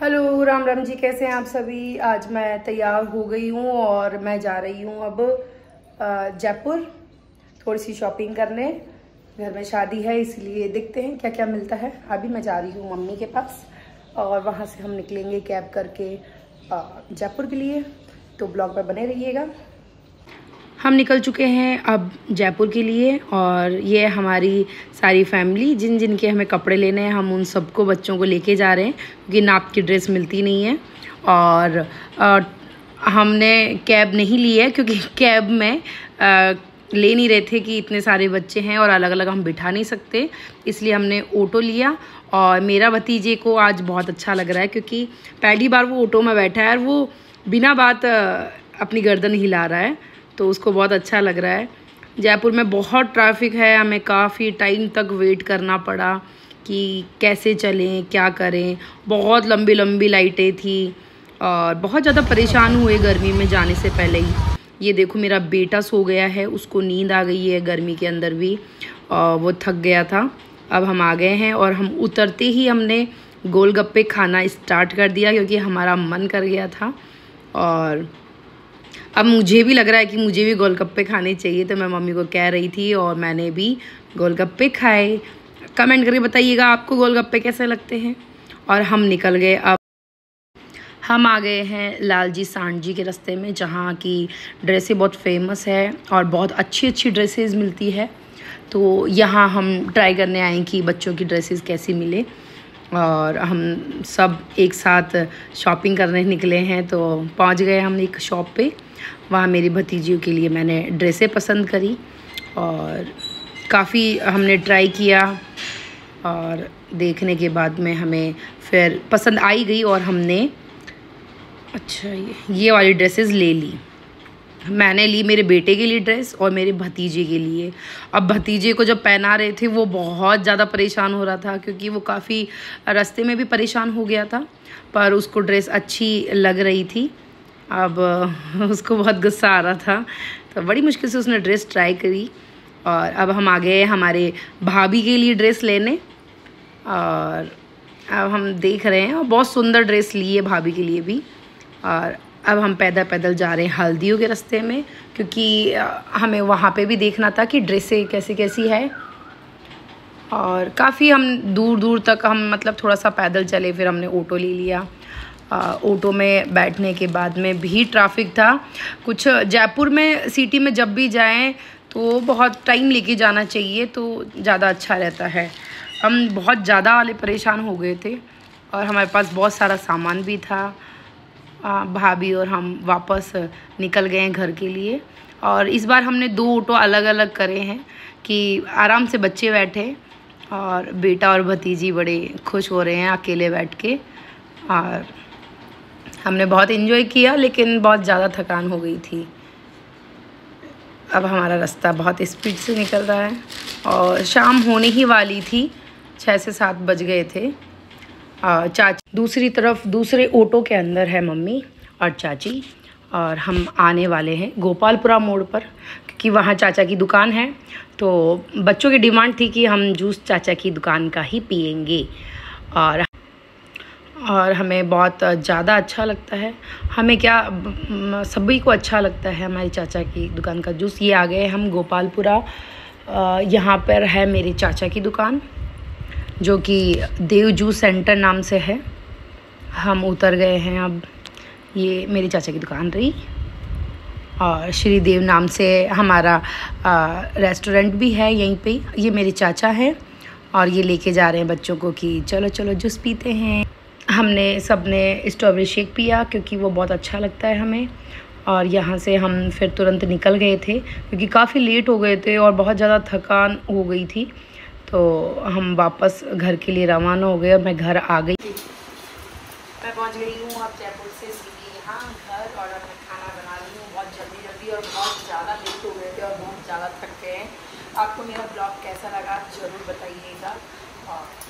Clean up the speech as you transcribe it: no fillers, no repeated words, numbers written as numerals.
Hello, Ram Ram ji. कैसे हैं आप सभी। आज मैं तैयार हो गई हूँ और मैं जा रही हूँ अब जयपुर थोड़ी सी शॉपिंग करने। घर में शादी है इसलिए देखते हैं क्या क्या मिलता है। अभी मैं जा रही हूँ मम्मी के पास और वहाँ से हम निकलेंगे कैब करके जयपुर के लिए। तो ब्लॉग में बने रहिएगा। हम निकल चुके हैं अब जयपुर के लिए और ये हमारी सारी फैमिली जिन जिन के हमें कपड़े लेने हैं हम उन सबको बच्चों को लेके जा रहे हैं क्योंकि नाप की ड्रेस मिलती नहीं है। और हमने कैब नहीं ली है क्योंकि कैब में ले नहीं रहे थे कि इतने सारे बच्चे हैं और अलग अलग हम बिठा नहीं सकते, इसलिए हमने ऑटो लिया। और मेरा भतीजे को आज बहुत अच्छा लग रहा है क्योंकि पहली बार वो ऑटो में बैठा है और वो बिना बात अपनी गर्दन हिला रहा है, तो उसको बहुत अच्छा लग रहा है। जयपुर में बहुत ट्रैफिक है, हमें काफ़ी टाइम तक वेट करना पड़ा कि कैसे चलें क्या करें। बहुत लंबी लंबी लाइटें थी और बहुत ज़्यादा परेशान हुए गर्मी में जाने से पहले ही। ये देखो मेरा बेटा सो गया है, उसको नींद आ गई है गर्मी के अंदर भी और वो थक गया था। अब हम आ गए हैं और हम उतरते ही हमने गोलगप्पे खाना स्टार्ट कर दिया क्योंकि हमारा मन कर गया था। और अब मुझे भी लग रहा है कि मुझे भी गोलगप्पे खाने चाहिए, तो मैं मम्मी को कह रही थी और मैंने भी गोलगप्पे खाए। कमेंट करके बताइएगा आपको गोलगप्पे कैसे लगते हैं। और हम निकल गए। अब हम आ गए हैं लालजी सांड जी के रास्ते में जहाँ की ड्रेसें बहुत फेमस है और बहुत अच्छी अच्छी ड्रेसेस मिलती है। तो यहाँ हम ट्राई करने आए कि बच्चों की ड्रेसेस कैसी मिले और हम सब एक साथ शॉपिंग करने निकले हैं। तो पहुँच गए हम एक शॉप पे, वहाँ मेरी भतीजियों के लिए मैंने ड्रेसें पसंद करी और काफ़ी हमने ट्राई किया और देखने के बाद में हमें फिर पसंद आई गई और हमने ये वाली ड्रेसेस ले ली। मैंने ली मेरे बेटे के लिए ड्रेस और मेरे भतीजे के लिए। अब भतीजे को जब पहना रहे थे वो बहुत ज़्यादा परेशान हो रहा था क्योंकि वो काफ़ी रास्ते में भी परेशान हो गया था, पर उसको ड्रेस अच्छी लग रही थी। अब उसको बहुत गुस्सा आ रहा था, तो बड़ी मुश्किल से उसने ड्रेस ट्राई करी। और अब हम आ गए हमारे भाभी के लिए ड्रेस लेने और अब हम देख रहे हैं और बहुत सुंदर ड्रेस ली है भाभी के लिए भी। और अब हम पैदल पैदल जा रहे हैं हल्दियों के रास्ते में क्योंकि हमें वहाँ पे भी देखना था कि ड्रेसें कैसी कैसी है। और काफ़ी हम दूर दूर तक हम मतलब थोड़ा सा पैदल चले, फिर हमने ऑटो ले लिया। ऑटो में बैठने के बाद में भी ट्रैफिक था। कुछ जयपुर में सिटी में जब भी जाएं तो बहुत टाइम लेके जाना चाहिए तो ज़्यादा अच्छा रहता है। हम बहुत ज़्यादा वाले परेशान हो गए थे और हमारे पास बहुत सारा सामान भी था। भाभी और हम वापस निकल गए हैं घर के लिए। और इस बार हमने 2 ऑटो अलग अलग करे हैं कि आराम से बच्चे बैठे और बेटा और भतीजी बड़े खुश हो रहे हैं अकेले बैठ के। और हमने बहुत एंजॉय किया लेकिन बहुत ज़्यादा थकान हो गई थी। अब हमारा रास्ता बहुत स्पीड से निकल रहा है और शाम होने ही वाली थी, 6 से 7 बज गए थे। चाची दूसरी तरफ दूसरे ऑटो के अंदर है मम्मी और चाची, और हम आने वाले हैं गोपालपुरा मोड़ पर क्योंकि वहाँ चाचा की दुकान है। तो बच्चों की डिमांड थी कि हम जूस चाचा की दुकान का ही पियेंगे और हमें बहुत ज़्यादा अच्छा लगता है। हमें क्या सभी को अच्छा लगता है हमारे चाचा की दुकान का जूस। ये आ गए हम गोपालपुरा। यहाँ पर है मेरे चाचा की दुकान जो कि देव जूस सेंटर नाम से है। हम उतर गए हैं अब। ये मेरी चाचा की दुकान रही और श्री देव नाम से हमारा रेस्टोरेंट भी है यहीं पे। ये मेरे चाचा हैं और ये लेके जा रहे हैं बच्चों को कि चलो चलो जूस पीते हैं। हमने सबने स्ट्रॉबेरी शेक पिया क्योंकि वो बहुत अच्छा लगता है हमें। और यहाँ से हम फिर तुरंत निकल गए थे क्योंकि काफ़ी लेट हो गए थे और बहुत ज़्यादा थकान हो गई थी। तो हम वापस घर के लिए रवाना हो गए और मैं घर आ गई। मैं पहुँच गई हूँ अब जयपुर से सीधे यहाँ घर और मैं खाना बना रही हूँ बहुत जल्दी जल्दी और बहुत ज़्यादा लेट हो गए थे और बहुत ज़्यादा थक गए हैं। आपको मेरा ब्लॉग कैसा लगा ज़रूर बताइएगा। और